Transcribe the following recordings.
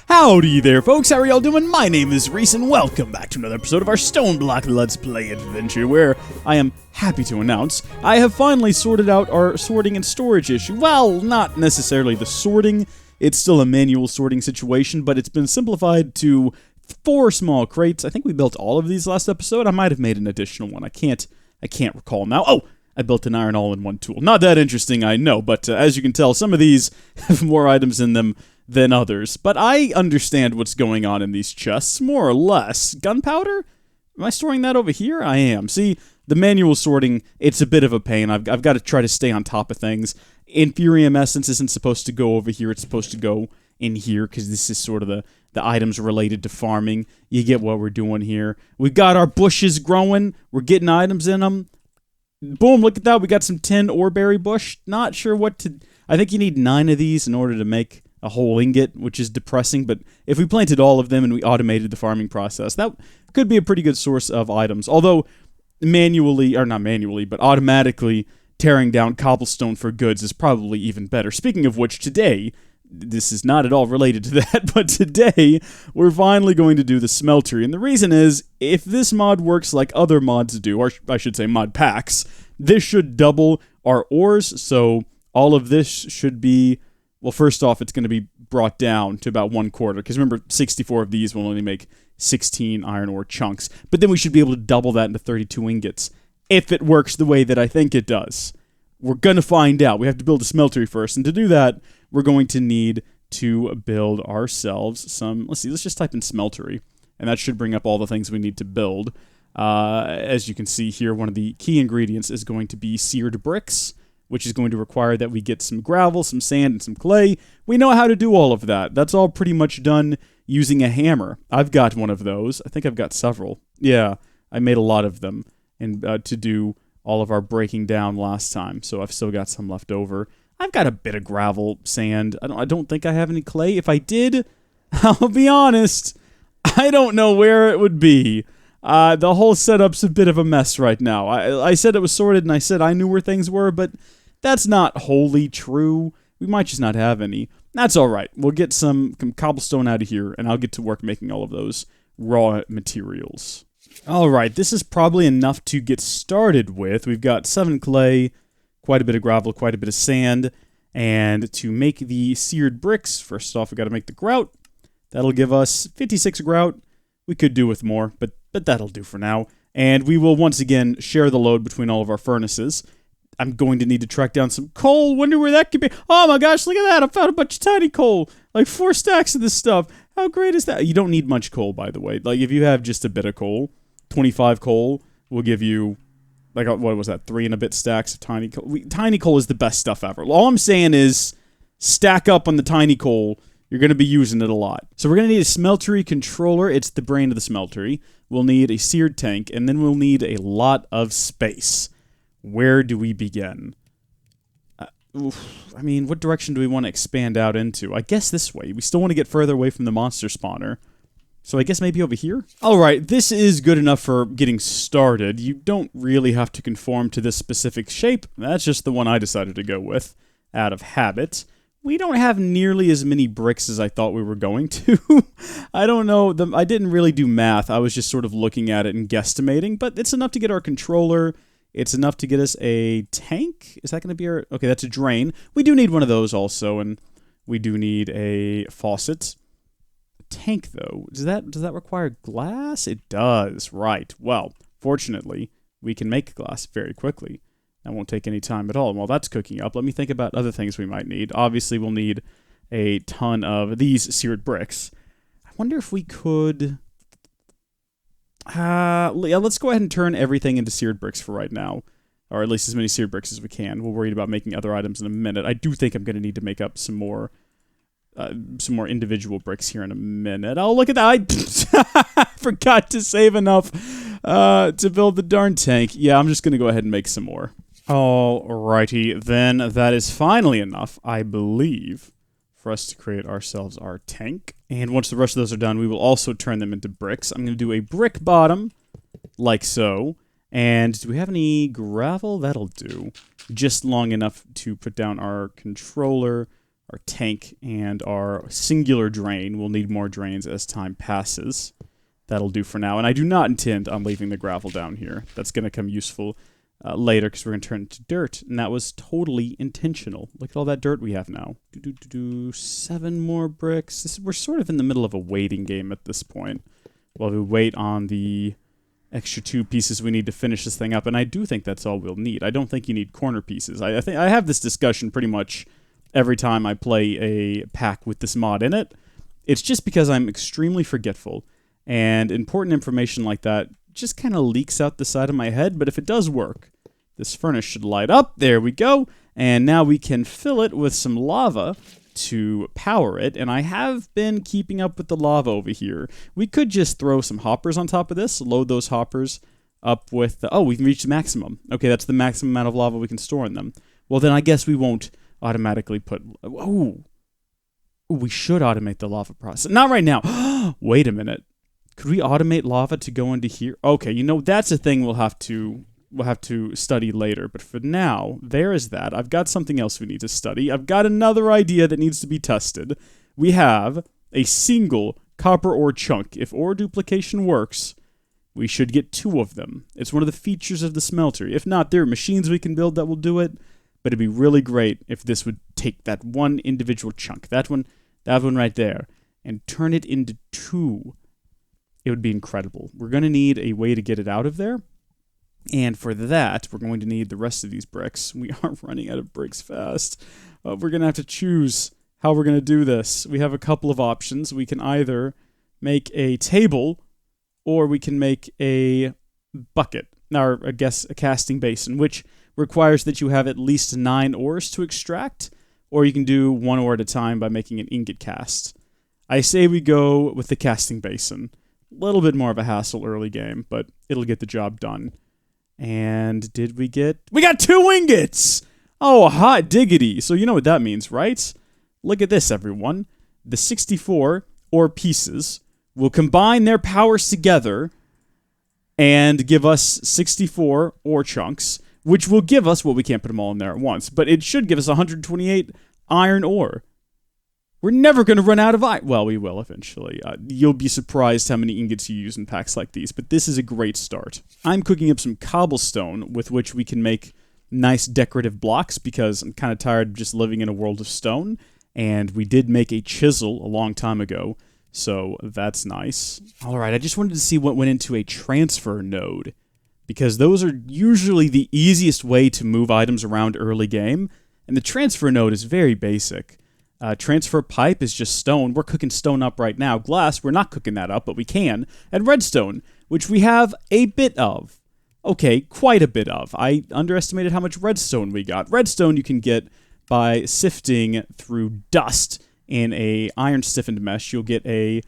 Howdy there, folks. How are y'all doing? My name is Rees, and welcome back to another episode of our StoneBlock Let's Play adventure, where I am happy to announce I have finally sorted out our sorting and storage issue. Well, not necessarily the sorting. It's still a manual sorting situation, but it's been simplified to 4 small crates. I think we built all of these last episode. I might have made an additional one. I can't recall now. Oh, I built an iron all-in-one tool. Not that interesting, I know, but as you can tell, some of these have more items in them than others. But I understand what's going on in these chests, more or less. Gunpowder? Am I storing that over here? I am. See, the manual sorting, it's a bit of a pain. I've got to try to stay on top of things. Inferium Essence isn't supposed to go over here. It's supposed to go in here, because this is sort of the items related to farming. You get what we're doing here. We've got our bushes growing. We're getting items in them. Boom, look at that. We got some tin oreberry bush. Not sure what to... I think you need 9 of these in order to make a whole ingot, which is depressing, but if we planted all of them and we automated the farming process, that could be a pretty good source of items. Although, manually, or not manually, but automatically tearing down cobblestone for goods is probably even better. Speaking of which, today, this is not at all related to that, but today, we're finally going to do the Smeltery, and the reason is, if this mod works like other mods do, or I should say mod packs, this should double our ores, so all of this should be... Well, first off, it's going to be brought down to about 1/4, because remember, 64 of these will only make 16 iron ore chunks. But then we should be able to double that into 32 ingots, if it works the way that I think it does. We're going to find out. We have to build a smeltery first, and to do that, we're going to need to build ourselves some... Let's see, let's just type in smeltery, and that should bring up all the things we need to build. As you can see here, one of the key ingredients is going to be seared bricks, which is going to require that we get some gravel, some sand, and some clay. We know how to do all of that. That's all pretty much done using a hammer. I've got one of those. I think I've got several. Yeah, I made a lot of them and to do all of our breaking down last time, so I've still got some left over. I've got a bit of gravel, sand. I don't think I have any clay. If I did, I'll be honest, I don't know where it would be. The whole setup's a bit of a mess right now. I said it was sorted, and I said I knew where things were, but that's not wholly true. We might just not have any. That's alright. We'll get some cobblestone out of here, and I'll get to work making all of those raw materials. Alright, this is probably enough to get started with. We've got 7 clay, quite a bit of gravel, quite a bit of sand, and to make the seared bricks, first off, we've got to make the grout. That'll give us 56 grout. We could do with more, but that'll do for now. And we will once again share the load between all of our furnaces. I'm going to need to track down some coal. Wonder where that could be. Oh my gosh, look at that. I found a bunch of tiny coal. Like 4 stacks of this stuff. How great is that? You don't need much coal, by the way. Like, if you have just a bit of coal, 25 coal will give you, like, what was that, 3 and a bit stacks of tiny coal. Tiny coal is the best stuff ever. All I'm saying is, stack up on the tiny coal. You're going to be using it a lot. So we're going to need a smeltery controller. It's the brain of the smeltery. We'll need a seared tank, and then we'll need a lot of space. Where do we begin? I mean, what direction do we want to expand out into? I guess this way. We still want to get further away from the monster spawner. So I guess maybe over here? Alright, this is good enough for getting started. You don't really have to conform to this specific shape. That's just the one I decided to go with, out of habit. We don't have nearly as many bricks as I thought we were going to. I don't know. I didn't really do math. I was just sort of looking at it and guesstimating, but it's enough to get our controller. It's enough to get us a tank. Is that going to be our... Okay, that's a drain. We do need one of those also, and we do need a faucet. A tank, though. Does that require glass? It does. Right. Well, fortunately, we can make glass very quickly. That won't take any time at all. While that's cooking up, let me think about other things we might need. Obviously, we'll need a ton of these seared bricks. I wonder if we could... yeah, let's go ahead and turn everything into seared bricks for right now. Or at least as many seared bricks as we can. We'll worry about making other items in a minute. I do think I'm going to need to make up some more individual bricks here in a minute. Oh, look at that. I forgot to save enough to build the darn tank. Yeah, I'm just going to go ahead and make some more. Alrighty, then that is finally enough, I believe, for us to create ourselves our tank. And once the rest of those are done, we will also turn them into bricks. I'm going to do a brick bottom, like so. And do we have any gravel? That'll do. Just long enough to put down our controller, our tank and our singular drain. We'll need more drains as time passes. That'll do for now. And I do not intend on leaving the gravel down here. That's going to come useful later because we're going to turn it to dirt. And that was totally intentional. Look at all that dirt we have now. 7 more bricks. We're sort of in the middle of a waiting game at this point. While we wait on the extra 2 pieces we need to finish this thing up. And I do think that's all we'll need. I don't think you need corner pieces. I think I have this discussion pretty much every time I play a pack with this mod in it. It's just because I'm extremely forgetful. And important information like that just kind of leaks out the side of my head. But if it does work, this furnace should light up. There we go. And now we can fill it with some lava to power it. And I have been keeping up with the lava over here. We could just throw some hoppers on top of this. Load those hoppers up with... oh, we've reached the maximum. Okay, that's the maximum amount of lava we can store in them. Well, then I guess we won't automatically put... oh, we should automate the lava process. Not right now. Wait a minute. Could we automate lava to go into here? Okay, you know, that's a thing we'll have to study later. But for now, there is that. I've got something else we need to study. I've got another idea that needs to be tested. We have a single copper ore chunk. If ore duplication works, we should get 2 of them. It's one of the features of the smeltery. If not, there are machines we can build that will do it. But it'd be really great if this would take that one individual chunk, that one right there, and turn it into 2. It would be incredible. We're going to need a way to get it out of there. And for that, we're going to need the rest of these bricks. We are running out of bricks fast. We're going to have to choose how we're going to do this. We have a couple of options. We can either make a table, or we can make a bucket, or I guess a casting basin, which requires that you have at least 9 ores to extract, or you can do 1 ore at a time by making an ingot cast. I say we go with the casting basin. A little bit more of a hassle early game, but it'll get the job done. And did we get... we got 2 ingots! Oh, hot diggity. So you know what that means, right? Look at this, everyone. The 64 ore pieces will combine their powers together and give us 64 ore chunks, which will give us... well, we can't put them all in there at once, but it should give us 128 iron ore. We're never going to run out of iron. Well, we will eventually. You'll be surprised how many ingots you use in packs like these, but this is a great start. I'm cooking up some cobblestone with which we can make nice decorative blocks because I'm kind of tired of just living in a world of stone, and we did make a chisel a long time ago, so that's nice. All right, I just wanted to see what went into a transfer node, because those are usually the easiest way to move items around early game, and the transfer node is very basic. Transfer pipe is just stone. We're cooking stone up right now. Glass, we're not cooking that up, but we can. And redstone, which we have a bit of. Okay, quite a bit of. I underestimated how much redstone we got. Redstone you can get by sifting through dust in a iron stiffened mesh. You'll get a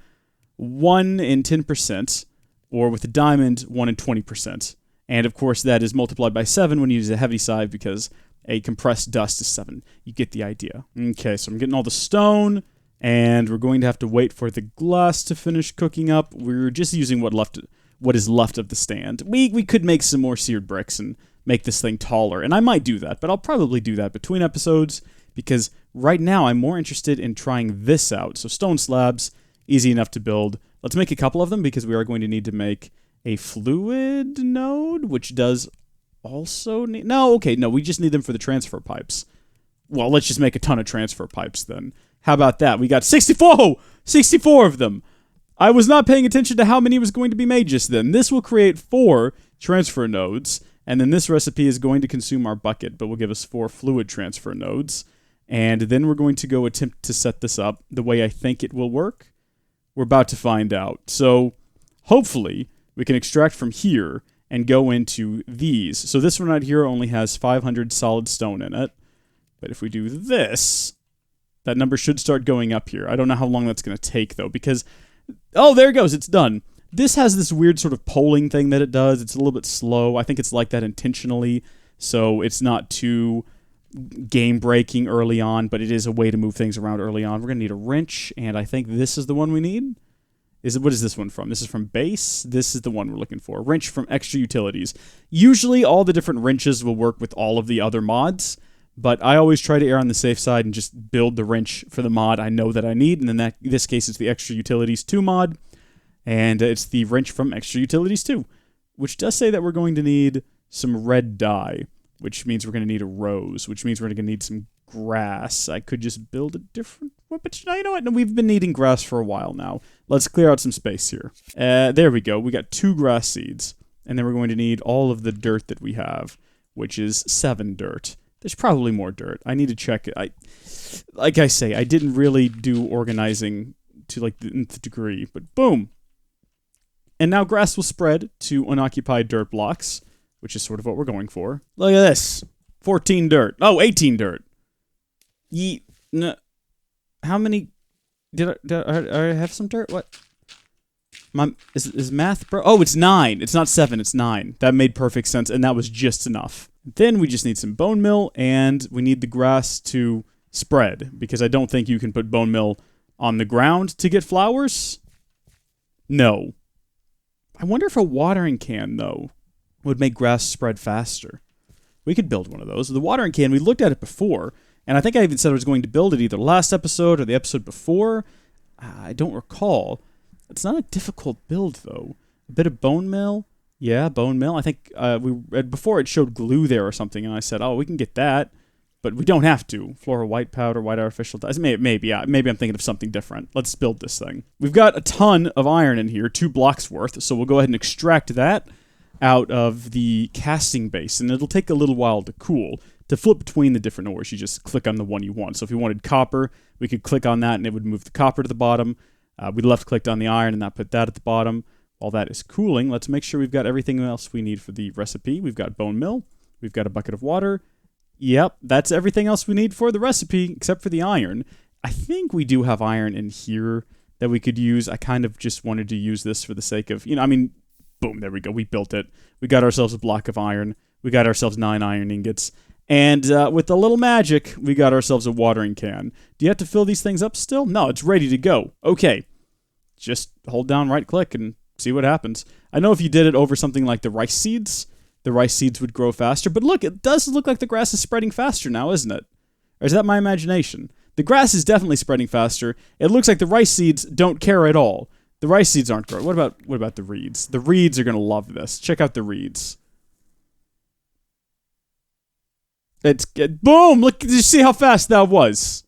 1 in 10%, or with a diamond, 1 in 20%. And of course that is multiplied by 7 when you use a heavy side because a compressed dust is 7. You get the idea. Okay, so I'm getting all the stone, and we're going to have to wait for the glass to finish cooking up. We're just using what is left of the stand. We could make some more seared bricks and make this thing taller, and I might do that, but I'll probably do that between episodes, because right now I'm more interested in trying this out. So stone slabs, easy enough to build. Let's make a couple of them, because we are going to need to make a fluid node, which does... also need... no, okay, no, we just need them for the transfer pipes. Well, let's just make a ton of transfer pipes then. How about that? We got 64 of them. I was not paying attention to how many was going to be made just then. This will create 4 transfer nodes, and then this recipe is going to consume our bucket, but will give us 4 fluid transfer nodes. And then we're going to go attempt to set this up the way I think it will work. We're about to find out. So, hopefully, we can extract from here and go into these. So this one right here only has 500 solid stone in it. But if we do this, that number should start going up here. I don't know how long that's going to take, though, because... oh, there it goes. It's done. This has this weird sort of polling thing that it does. It's a little bit slow. I think it's like that intentionally, so it's not too game-breaking early on, but it is a way to move things around early on. We're going to need a wrench, and I think this is the one we need. What is this one from? This is from base. This is the one we're looking for. Wrench from extra utilities. Usually all the different wrenches will work with all of the other mods, but I always try to err on the safe side and just build the wrench for the mod I know that I need, and in this case it's the Extra Utilities 2 mod, and it's the wrench from Extra Utilities 2, which does say that we're going to need some red dye, which means we're going to need a rose, which means we're going to need some grass. I could just build a different one, but you know what? No, we've been needing grass for a while now. Let's clear out some space here. There we go. We got 2 grass seeds, and then we're going to need all of the dirt that we have, which is 7 dirt. There's probably more dirt. I need to check it. Like I say, I didn't really do organizing to like the nth degree, but boom. And now grass will spread to unoccupied dirt blocks, which is sort of what we're going for. Look at this. 14 dirt. Oh, 18 dirt. No. How many... Did I have some dirt? What? Is math bro? Oh, it's 9. It's not 7, it's 9. That made perfect sense, and that was just enough. Then we just need some bone meal, and we need the grass to spread, because I don't think you can put bone meal on the ground to get flowers. No. I wonder if a watering can, though, would make grass spread faster. We could build one of those. The watering can, we looked at it before, and I think I even said I was going to build it either last episode or the episode before. I don't recall. It's not a difficult build, though. A bit of bone meal. Yeah, bone meal. I think we read before it showed glue there or something, and I said, oh, we can get that. But we don't have to. Flora white powder, white artificial dyes. Maybe, yeah. Maybe I'm thinking of something different. Let's build this thing. We've got a ton of iron in here, 2 blocks worth, so we'll go ahead and extract that out of the casting base, and it'll take a little while to cool. To flip between the different ores, you just click on the one you want. So if we wanted copper, we could click on that, and it would move the copper to the bottom. We left-clicked on the iron, and that put that at the bottom. While that is cooling, let's make sure we've got everything else we need for the recipe. We've got bone meal. We've got a bucket of water. Yep, that's everything else we need for the recipe, except for the iron. I think we do have iron in here that we could use. I kind of just wanted to use this for the sake of, boom, there we go. We built it. We got ourselves a block of iron. We got ourselves 9 iron ingots. And with a little magic, we got ourselves a watering can. Do you have to fill these things up still? No, it's ready to go. Okay, just hold down right-click and see what happens. I know if you did it over something like the rice seeds would grow faster. But look, it does look like the grass is spreading faster now, isn't it? Or is that my imagination? The grass is definitely spreading faster. It looks like the rice seeds don't care at all. The rice seeds aren't growing. What about the reeds? The reeds are going to love this. Check out the reeds. It's good. Boom! Look, did you see how fast that was?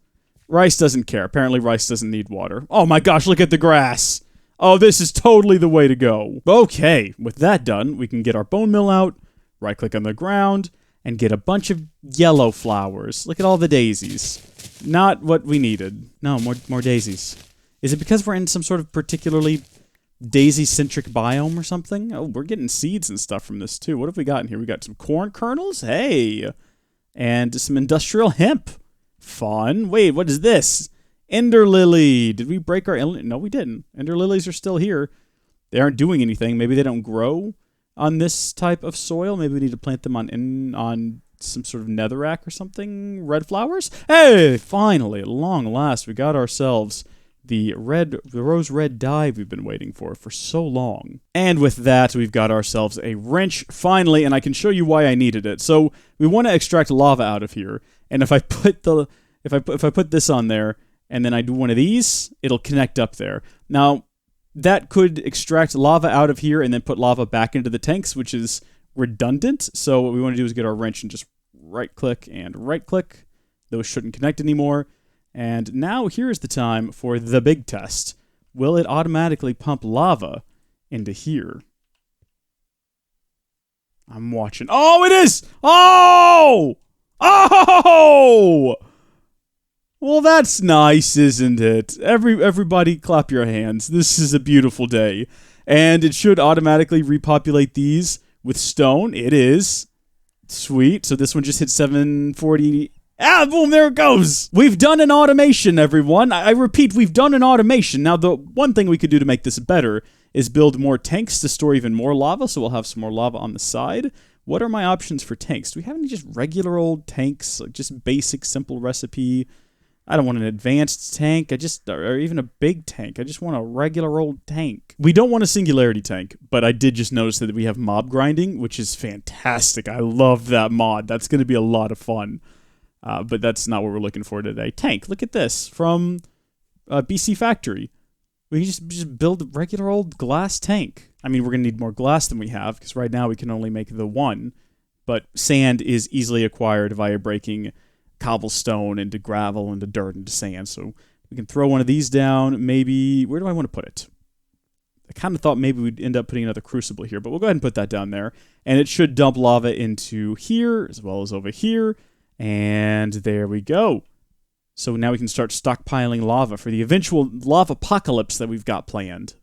Rice doesn't care. Apparently rice doesn't need water. Oh my gosh, look at the grass. Oh, this is totally the way to go. Okay, with that done, we can get our bone meal out, right-click on the ground, and get a bunch of yellow flowers. Look at all the daisies. Not what we needed. No, more daisies. Is it because we're in some sort of particularly daisy-centric biome or something? Oh, we're getting seeds and stuff from this, too. What have we got in here? We got some corn kernels? Hey! And some industrial hemp. Fun. Wait, what is this? Ender lily. Did we break our... No, we didn't. Ender lilies are still here. They aren't doing anything. Maybe they don't grow on this type of soil. Maybe we need to plant them on some sort of netherrack or something. Red flowers? Hey, finally, at long last, we got ourselves the rose red dye we've been waiting for so long. And with that, we've got ourselves a wrench, finally, and I can show you why I needed it. So we want to extract lava out of here, and if I put if I put this on there, and then I do one of these, it'll connect up there. Now, that could extract lava out of here and then put lava back into the tanks, which is redundant. So what we want to do is get our wrench and just right-click and right-click. Those shouldn't connect anymore. And now here's the time for the big test. Will it automatically pump lava into here? I'm watching. Oh, it is! Oh! Oh! Well, that's nice, isn't it? Everybody clap your hands. This is a beautiful day. And it should automatically repopulate these with stone. It is. Sweet. So this one just hit 740. Ah, boom, there it goes. We've done an automation, everyone. I repeat, we've done an automation. Now, the one thing we could do to make this better is build more tanks to store even more lava, so we'll have some more lava on the side. What are my options for tanks? Do we have any just regular old tanks, like just basic, simple recipe? I don't want an advanced tank, or even a big tank. I just want a regular old tank. We don't want a singularity tank, but I did just notice that we have mob grinding, which is fantastic. I love that mod. That's going to be a lot of fun. But that's not what we're looking for today. Tank, look at this. From BC Factory. We can just build a regular old glass tank. I mean, we're going to need more glass than we have, because right now we can only make the one. But sand is easily acquired via breaking cobblestone into gravel, into dirt, into sand. So we can throw one of these down. Maybe, where do I want to put it? I kind of thought maybe we'd end up putting another crucible here, but we'll go ahead and put that down there. And it should dump lava into here, as well as over here. And there we go. So now we can start stockpiling lava for the eventual lava apocalypse that we've got planned.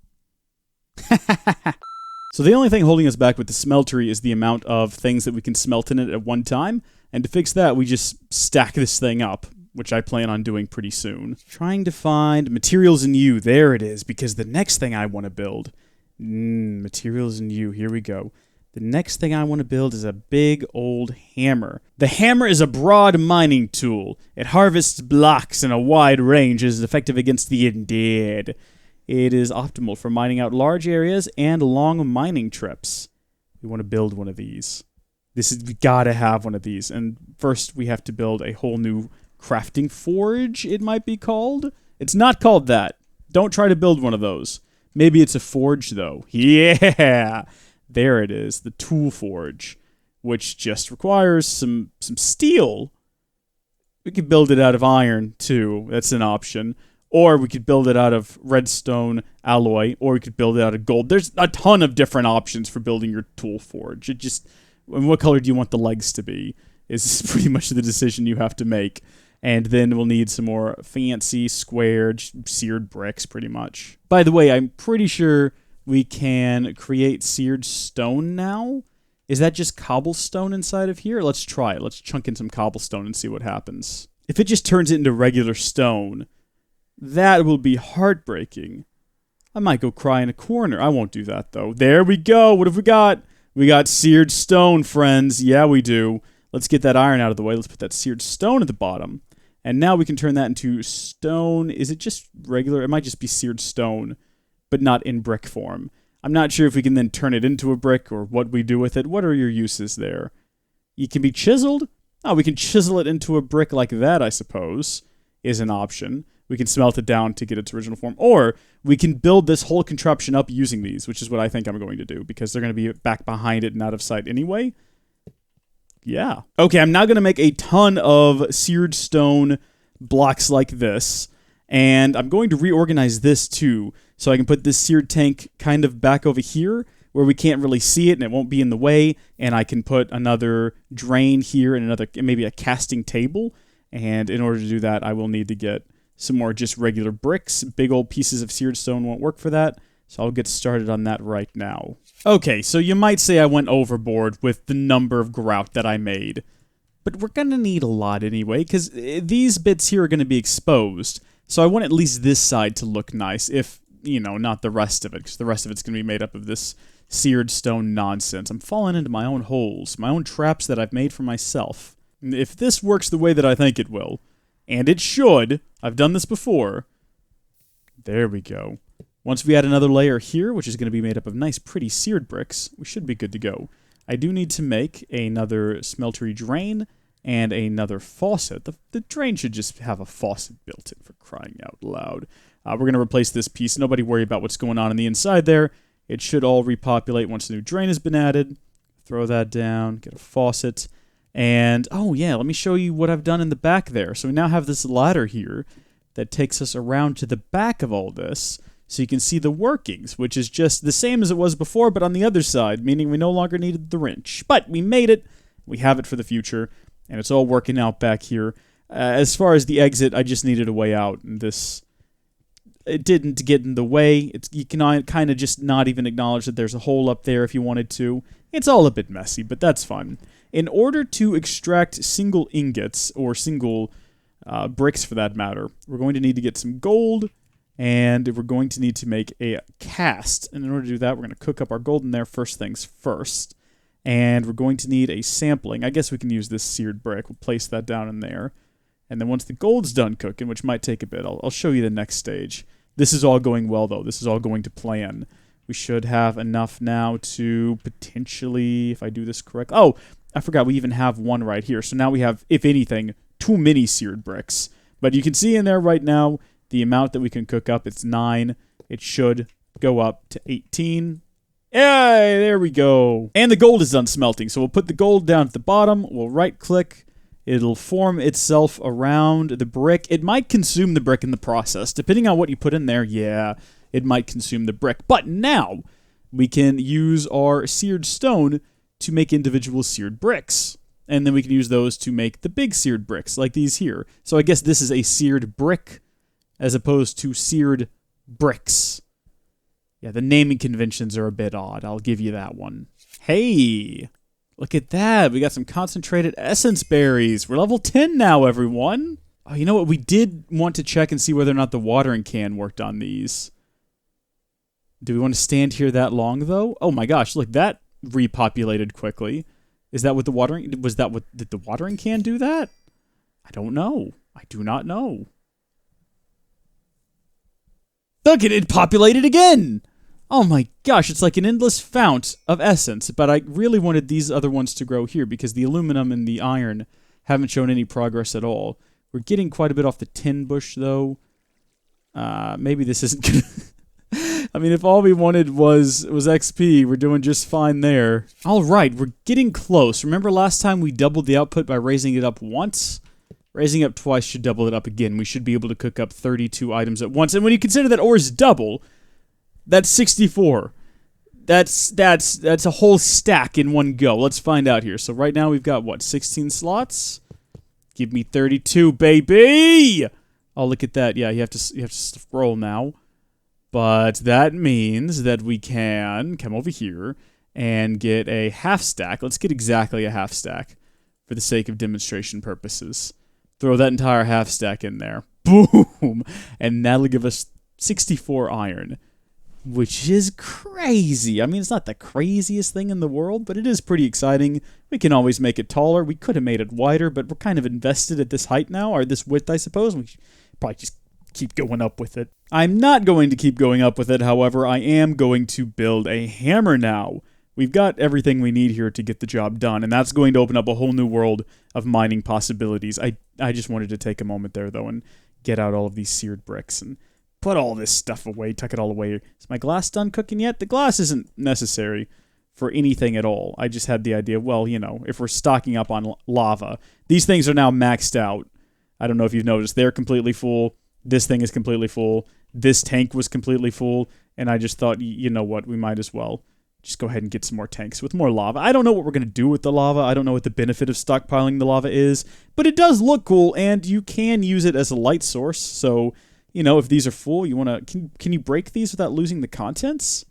So the only thing holding us back with the smeltery is the amount of things that we can smelt in it at one time. And to fix that, we just stack this thing up, which I plan on doing pretty soon. Trying to find materials in U. There it is, because the next thing I want to build... materials in U. Here we go. The next thing I want to build is a big old hammer. The hammer is a broad mining tool. It harvests blocks in a wide range and is effective against the undead. It is optimal for mining out large areas and long mining trips. We want to build one of these. We gotta have one of these. And first we have to build a whole new crafting forge, it might be called. It's not called that. Don't try to build one of those. Maybe it's a forge, though. Yeah! There it is, the tool forge, which just requires some steel. We could build it out of iron, too. That's an option. Or we could build it out of redstone alloy, or we could build it out of gold. There's a ton of different options for building your tool forge. And what color do you want the legs to be is pretty much the decision you have to make. And then we'll need some more fancy, squared, seared bricks, pretty much. By the way, I'm pretty sure we can create seared stone now. Is that just cobblestone inside of here? Let's try it. Let's chunk in some cobblestone and see what happens. If it just turns it into regular stone, that will be heartbreaking. I might go cry in a corner. I won't do that, though. There we go. What have we got? We got seared stone, friends. Yeah, we do. Let's get that iron out of the way. Let's put that seared stone at the bottom. And now we can turn that into stone. Is it just regular? It might just be seared stone, but not in brick form. I'm not sure if we can then turn it into a brick or what we do with it. What are your uses there? It can be chiseled. Oh, we can chisel it into a brick like that, I suppose, is an option. We can smelt it down to get its original form. Or we can build this whole contraption up using these, which is what I think I'm going to do, because they're going to be back behind it and out of sight anyway. Yeah. Okay, I'm now going to make a ton of seared stone blocks like this, and I'm going to reorganize this too, so I can put this seared tank kind of back over here, where we can't really see it and it won't be in the way, and I can put another drain here and maybe a casting table, and in order to do that, I will need to get some more just regular bricks. Big old pieces of seared stone won't work for that, so I'll get started on that right now. Okay, so you might say I went overboard with the number of grout that I made, but we're going to need a lot anyway, because these bits here are going to be exposed, so I want at least this side to look nice, if, you know, not the rest of it, because the rest of it's going to be made up of this seared stone nonsense. I'm falling into my own holes, my own traps that I've made for myself. If this works the way that I think it will, and it should, I've done this before, there we go. Once we add another layer here, which is going to be made up of nice, pretty seared bricks, we should be good to go. I do need to make another smeltery drain and another faucet. The drain should just have a faucet built in, for crying out loud. We're going to replace this piece. Nobody worry about what's going on the inside there. It should all repopulate once the new drain has been added. Throw that down, get a faucet. And, oh yeah, let me show you what I've done in the back there. So we now have this ladder here that takes us around to the back of all this, so you can see the workings, which is just the same as it was before, but on the other side, meaning we no longer needed the wrench. But we made it, we have it for the future, and it's all working out back here. As far as the exit, I just needed a way out, and it didn't get in the way. You can kind of just not even acknowledge that there's a hole up there if you wanted to. It's all a bit messy, but that's fun. In order to extract single ingots, or single bricks for that matter, we're going to need to get some gold, and we're going to need to make a cast. And in order to do that, we're going to cook up our gold in there first things first. And we're going to need a sampling. I guess we can use this seared brick. We'll place that down in there. And then once the gold's done cooking, which might take a bit, I'll show you the next stage. This is all going well, though. This is all going to plan. We should have enough now to potentially, if I do this correct... Oh, I forgot we even have one right here. So now we have, if anything, too many seared bricks. But you can see in there right now the amount that we can cook up. It's 9. It should go up to 18. Yay, there we go. And the gold is done smelting. So we'll put the gold down at the bottom. We'll right-click. It'll form itself around the brick. It might consume the brick in the process. Depending on what you put in there, yeah, it might consume the brick. But now we can use our seared stone to make individual seared bricks. And then we can use those to make the big seared bricks, like these here. So I guess this is a seared brick as opposed to seared bricks. Yeah, the naming conventions are a bit odd. I'll give you that one. Hey, look at that. We got some concentrated essence berries. We're level 10 now, everyone. Oh, you know what? We did want to check and see whether or not the watering can worked on these. Do we want to stand here that long, though? Oh my gosh, look, that repopulated quickly. Is that what the watering... did the watering can do that? I don't know. I do not know. Look, it populated again! Oh my gosh, it's like an endless fount of essence, but I really wanted these other ones to grow here because the aluminum and the iron haven't shown any progress at all. We're getting quite a bit off the tin bush, though. Maybe this isn't gonna... I mean, if all we wanted was XP, we're doing just fine there. Alright, we're getting close. Remember last time we doubled the output by raising it up once? Raising it up twice should double it up again. We should be able to cook up 32 items at once. And when you consider that ore is double, that's 64. That's a whole stack in one go. Let's find out here. So right now we've got, what, 16 slots? Give me 32, baby! Oh, look at that. Yeah, you have to scroll now. But that means that we can come over here and get a half stack. Let's get exactly a half stack for the sake of demonstration purposes. Throw that entire half stack in there. Boom! And that'll give us 64 iron, which is crazy. I mean, it's not the craziest thing in the world, but it is pretty exciting. We can always make it taller. We could have made it wider, but we're kind of invested at this height now, or this width, I suppose. We should probably just keep going up with it. I'm not going to keep going up with it, however. I am going to build a hammer now. We've got everything we need here to get the job done, and that's going to open up a whole new world of mining possibilities. I just wanted to take a moment there, though, and get out all of these seared bricks and put all this stuff away, tuck it all away. Is my glass done cooking yet? The glass isn't necessary for anything at all. I just had the idea, well, you know, if we're stocking up on lava, these things are now maxed out. I don't know if you've noticed. They're completely full. This thing is completely full. This tank was completely full. And I just thought, you know what, we might as well just go ahead and get some more tanks with more lava. I don't know what we're going to do with the lava. I don't know what the benefit of stockpiling the lava is. But it does look cool, and you can use it as a light source. So, you know, if these are full, you want to... Can you break these without losing the contents?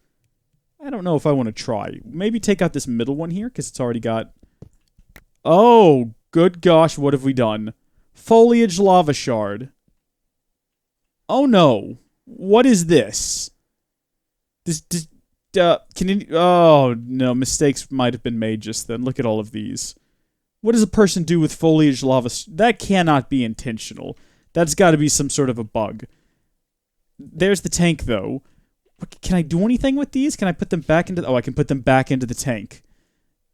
I don't know if I want to try. Maybe take out this middle one here, because it's already got... Oh, good gosh, what have we done? Foliage lava shard. Oh no. What is this? Can you... Oh, no, mistakes might have been made just then. Look at all of these. What does a person do with foliage lava? That cannot be intentional. That's got to be some sort of a bug. There's the tank, though. Can I do anything with these? Can I put them back into... Oh, I can put them back into the tank.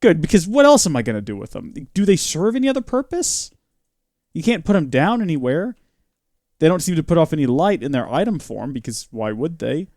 Good, because what else am I going to do with them? Do they serve any other purpose? You can't put them down anywhere. They don't seem to put off any light in their item form, because why would they?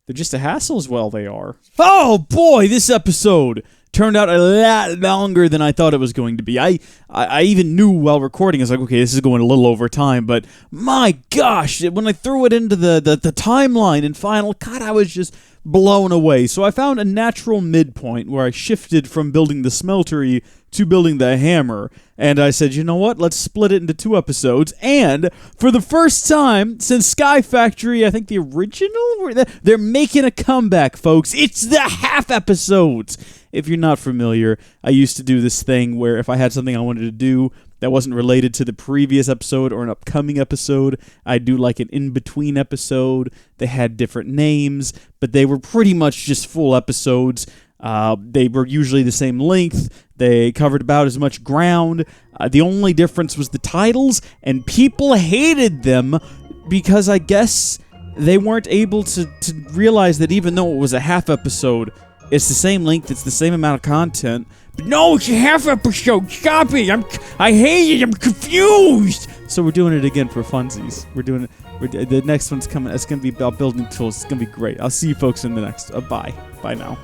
They're just a hassle as well, they are. Oh boy, this episode turned out a lot longer than I thought it was going to be. I even knew while recording, I was like, okay, this is going a little over time, but my gosh, when I threw it into the timeline and final cut, I was just blown away. So I found a natural midpoint where I shifted from building the smeltery to building the hammer, and I said, you know what, let's split it into 2 episodes, and for the first time since Sky Factory, I think the original, they're making a comeback, folks. It's the half episodes. If you're not familiar, I used to do this thing where if I had something I wanted to do that wasn't related to the previous episode or an upcoming episode, I'd do like an in-between episode. They had different names, but they were pretty much just full episodes. They were usually the same length. They covered about as much ground. The only difference was the titles, and people hated them because I guess they weren't able to realize that even though it was a half episode, it's the same length, it's the same amount of content, No, it's a half episode. Stop it. I hate it. I'm confused. So we're doing it again for funsies. The next one's coming. It's gonna be about building tools. It's gonna be great. I'll see you folks in the next. Bye. Bye now.